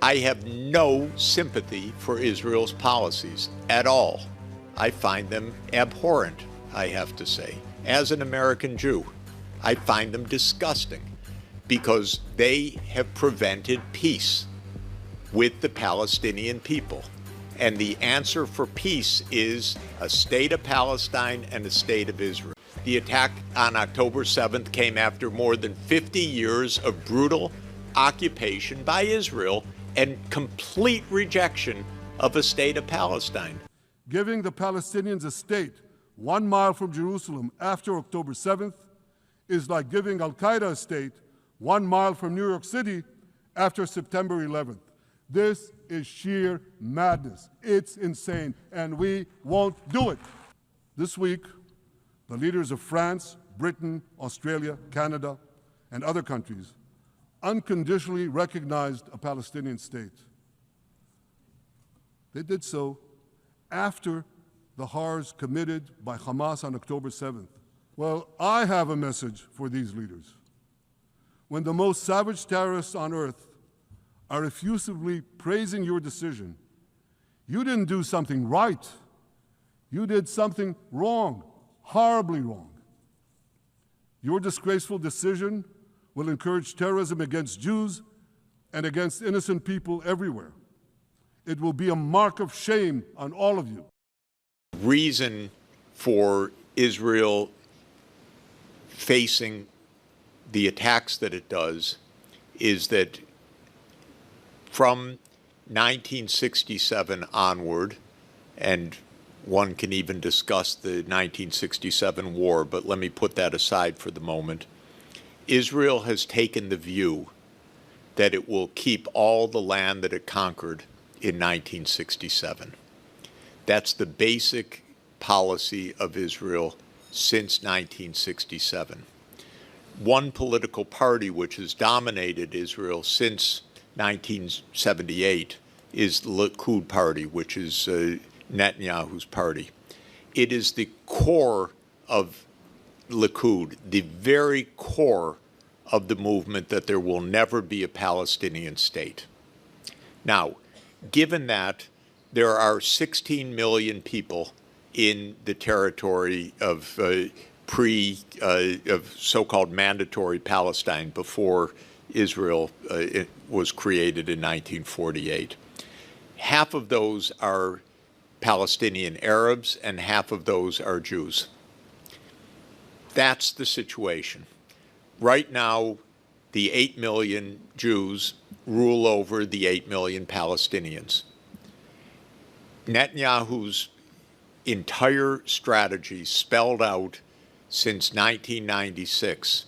I have no sympathy for Israel's policies at all. I find them abhorrent, I have to say. As an American Jew, I find them disgusting because they have prevented peace with the Palestinian people. And the answer for peace is a state of Palestine and a state of Israel. The attack on October 7th came after more than 50 years of brutal occupation by Israel and complete rejection of a state of Palestine. Giving the Palestinians a state 1 mile from Jerusalem after October 7th is like giving Al-Qaeda a state 1 mile from New York City after September 11th. This is sheer madness. It's insane, and we won't do it. This week, the leaders of France, Britain, Australia, Canada, and other countries unconditionally recognized a Palestinian state. They did so after the horrors committed by Hamas on October 7th. Well, I have a message for these leaders. When the most savage terrorists on earth are effusively praising your decision, you didn't do something right. You did something wrong, horribly wrong. Your disgraceful decision will encourage terrorism against Jews and against innocent people everywhere. It will be a mark of shame on all of you. Reason for Israel facing the attacks that it does is that from 1967 onward, and one can even discuss the 1967 war, but let me put that aside for the moment, Israel has taken the view that it will keep all the land that it conquered in 1967. That's the basic policy of Israel since 1967. One political party which has dominated Israel since 1978 is the Likud party, which is Netanyahu's party. It is the core of Likud, the very core of the movement that there will never be a Palestinian state. Now, given that there are 16 million people in the territory of of so-called mandatory Palestine before Israel was created in 1948. Half of those are Palestinian Arabs and half of those are Jews. That's the situation. Right now, the 8 million Jews rule over the 8 million Palestinians. Netanyahu's entire strategy, spelled out since 1996,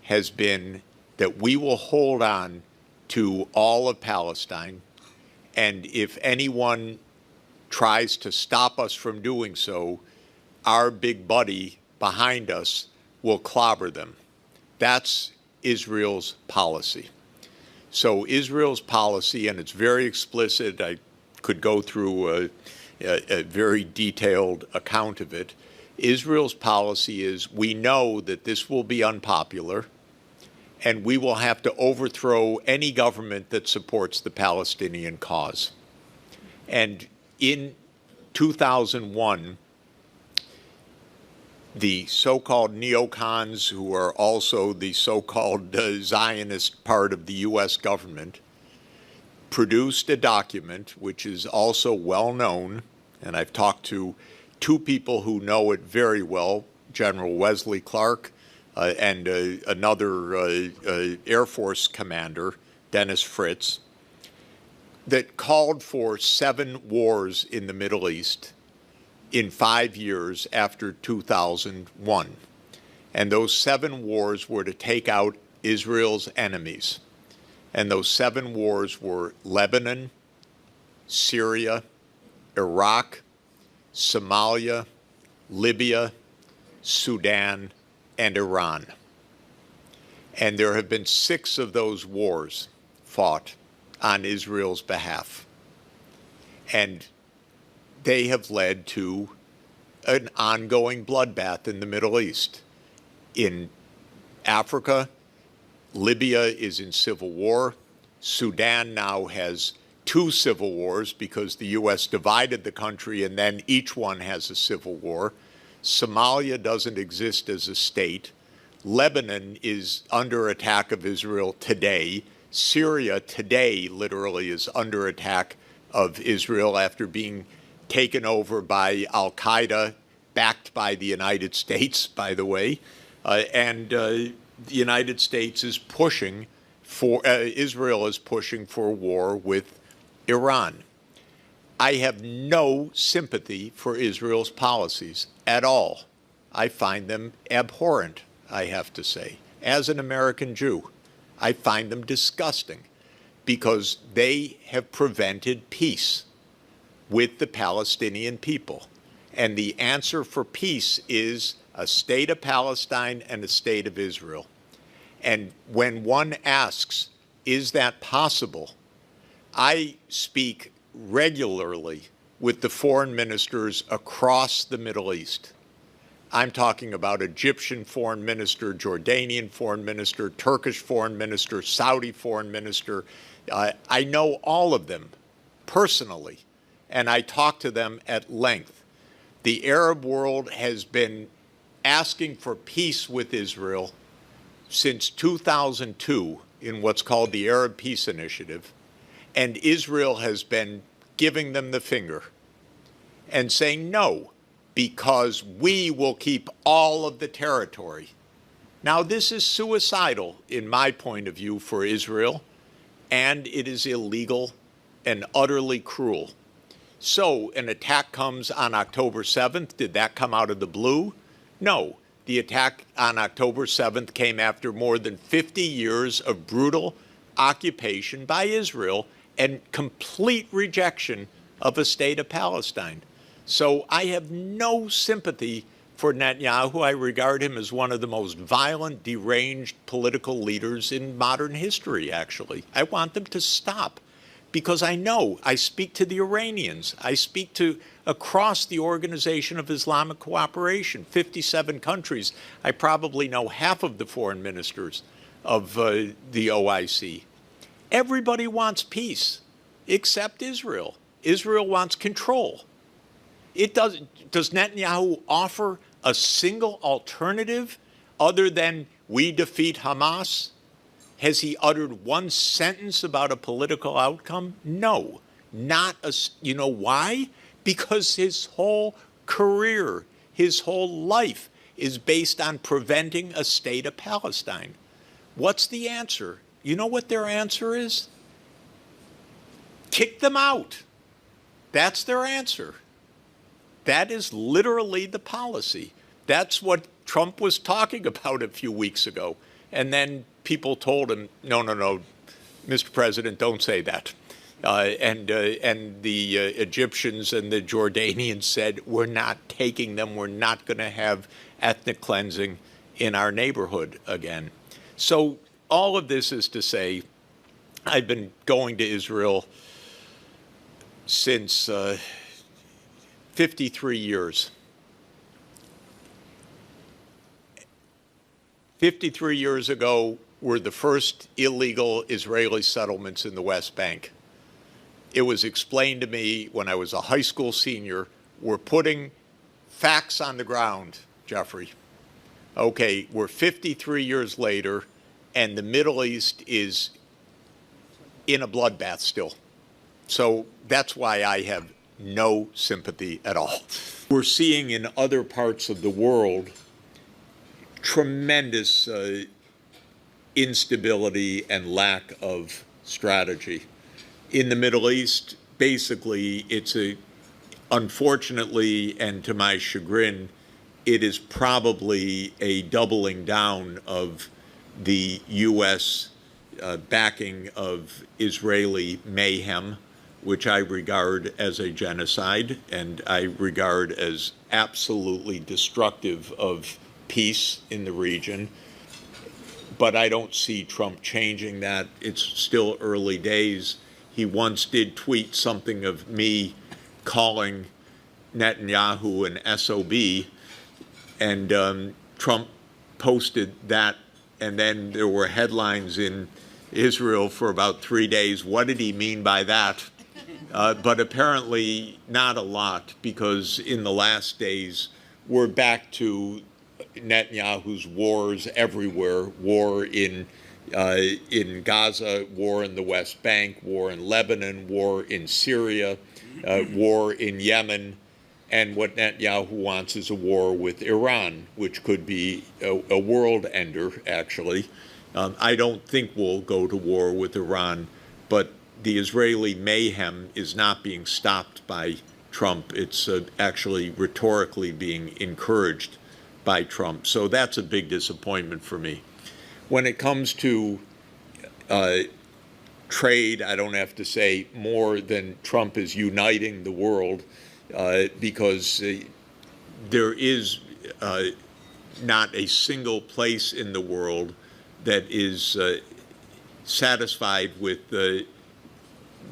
has been that we will hold on to all of Palestine, and if anyone tries to stop us from doing so, our big buddy behind us will clobber them. That's Israel's policy. So Israel's policy, and it's very explicit, I could go through a very detailed account of it. Israel's policy is, we know that this will be unpopular, and we will have to overthrow any government that supports the Palestinian cause. And in 2001, the so-called neocons, who are also the so-called Zionist part of the U.S. government, produced a document which is also well known, and I've talked to two people who know it very well, General Wesley Clark and another Air Force commander, Dennis Fritz, that called for 7 wars in the Middle East in 5 years after 2001. And those 7 wars were to take out Israel's enemies. And those 7 wars were Lebanon, Syria, Iraq, Somalia, Libya, Sudan, and Iran. And there have been 6 of those wars fought on Israel's behalf. And they have led to an ongoing bloodbath in the Middle East. In Africa, Libya is in civil war. Sudan now has 2 civil wars because the U.S. divided the country and then each one has a civil war. Somalia doesn't exist as a state. Lebanon is under attack of Israel today. Syria today literally is under attack of Israel after being taken over by al-Qaeda, backed by the United States, by the way. The United States is pushing for, Israel is pushing for war with Iran. I have no sympathy for Israel's policies at all. I find them abhorrent, I have to say. As an American Jew, I find them disgusting because they have prevented peace with the Palestinian people. And the answer for peace is a state of Palestine and a state of Israel. And when one asks, is that possible? I speak regularly with the foreign ministers across the Middle East. I'm talking about Egyptian foreign minister, Jordanian foreign minister, Turkish foreign minister, Saudi foreign minister. I know all of them personally, and I talk to them at length. The Arab world has been asking for peace with Israel since 2002 in what's called the Arab Peace Initiative, and Israel has been giving them the finger and saying no, because we will keep all of the territory. Now, this is suicidal, in my point of view, for Israel, and it is illegal and utterly cruel. So an attack comes on October 7th. Did that come out of the blue? No. The attack on October 7th came after more than 50 years of brutal occupation by Israel and complete rejection of a state of Palestine. So I have no sympathy for Netanyahu. I regard him as one of the most violent, deranged political leaders in modern history, actually. I want them to stop because I know I speak to the Iranians. I speak to across the Organization of Islamic Cooperation, 57 countries. I probably know half of the foreign ministers of the OIC. Everybody wants peace except Israel. Israel wants control. Does Netanyahu offer a single alternative other than we defeat Hamas? Has he uttered one sentence about a political outcome? No, not a, you know why? Because his whole career, his whole life is based on preventing a state of Palestine. What's the answer? You know what their answer is? Kick them out. That's their answer. That is literally the policy. That's what Trump was talking about a few weeks ago. And then people told him, no, Mr. President, don't say that. And the Egyptians and the Jordanians said, we're not taking them. We're not going to have ethnic cleansing in our neighborhood again. So all of this is to say, I've been going to Israel since 53 years. 53 years ago were the first illegal Israeli settlements in the West Bank. It was explained to me when I was a high school senior, we're putting facts on the ground, Jeffrey. Okay, we're 53 years later, and the Middle East is in a bloodbath still. So that's why I have no sympathy at all. We're seeing in other parts of the world tremendous instability and lack of strategy. In the Middle East, basically, unfortunately, and to my chagrin, it is probably a doubling down of the U.S. Backing of Israeli mayhem, which I regard as a genocide, and I regard as absolutely destructive of peace in the region. But I don't see Trump changing that. It's still early days. He once did tweet something of me calling Netanyahu an SOB, and Trump posted that, and then there were headlines in Israel for about 3 days. What did he mean by that? But apparently not a lot, because in the last days, we're back to Netanyahu's wars everywhere: war in Gaza, war in the West Bank, war in Lebanon, war in Syria, war in Yemen, and what Netanyahu wants is a war with Iran, which could be a world ender, actually. I don't think we'll go to war with Iran, but the Israeli mayhem is not being stopped by Trump. It's actually rhetorically being encouraged by Trump. So that's a big disappointment for me. When it comes to trade, I don't have to say more than Trump is uniting the world, because there is not a single place in the world that is satisfied with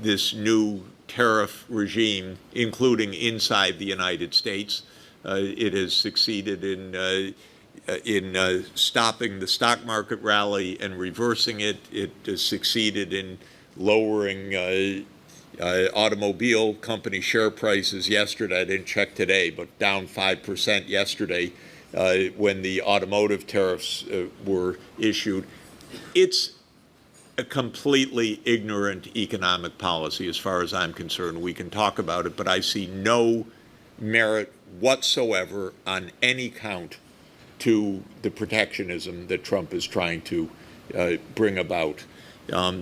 this new tariff regime, including inside the United States. It has succeeded in stopping the stock market rally and reversing it. It has succeeded in lowering automobile company share prices yesterday. I didn't check today, but down 5% yesterday when the automotive tariffs were issued. It's a completely ignorant economic policy as far as I'm concerned. We can talk about it, but I see no merit whatsoever on any count to the protectionism that Trump is trying to bring about.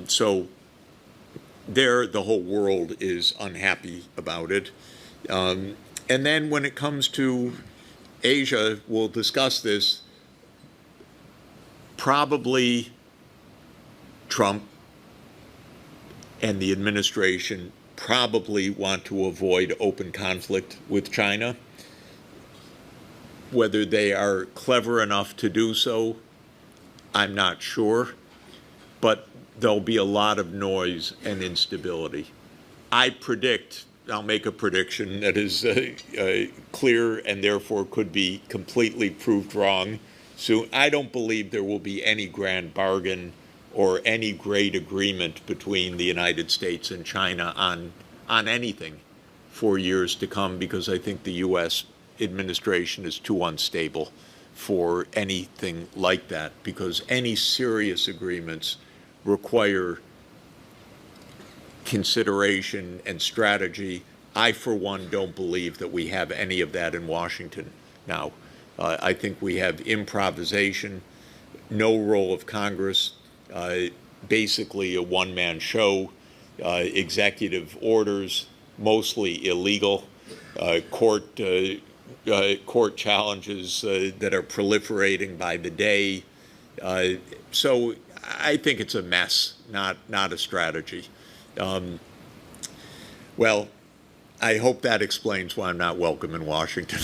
So there, the whole world is unhappy about it. And then when it comes to Asia, we'll discuss this, probably Trump and the administration probably want to avoid open conflict with China. Whether they are clever enough to do so, I'm not sure, but there'll be a lot of noise and instability. I predict, I'll make a prediction that is clear and therefore could be completely proved wrong. So I don't believe there will be any grand bargain or any great agreement between the United States and China on anything for years to come, because I think the U.S. administration is too unstable for anything like that, because any serious agreements require consideration and strategy. I, for one, don't believe that we have any of that in Washington now. I think we have improvisation, no role of Congress, basically a one-man show, executive orders, mostly illegal, court challenges that are proliferating by the day. So I think it's a mess, not a strategy. Well, I hope that explains why I'm not welcome in Washington.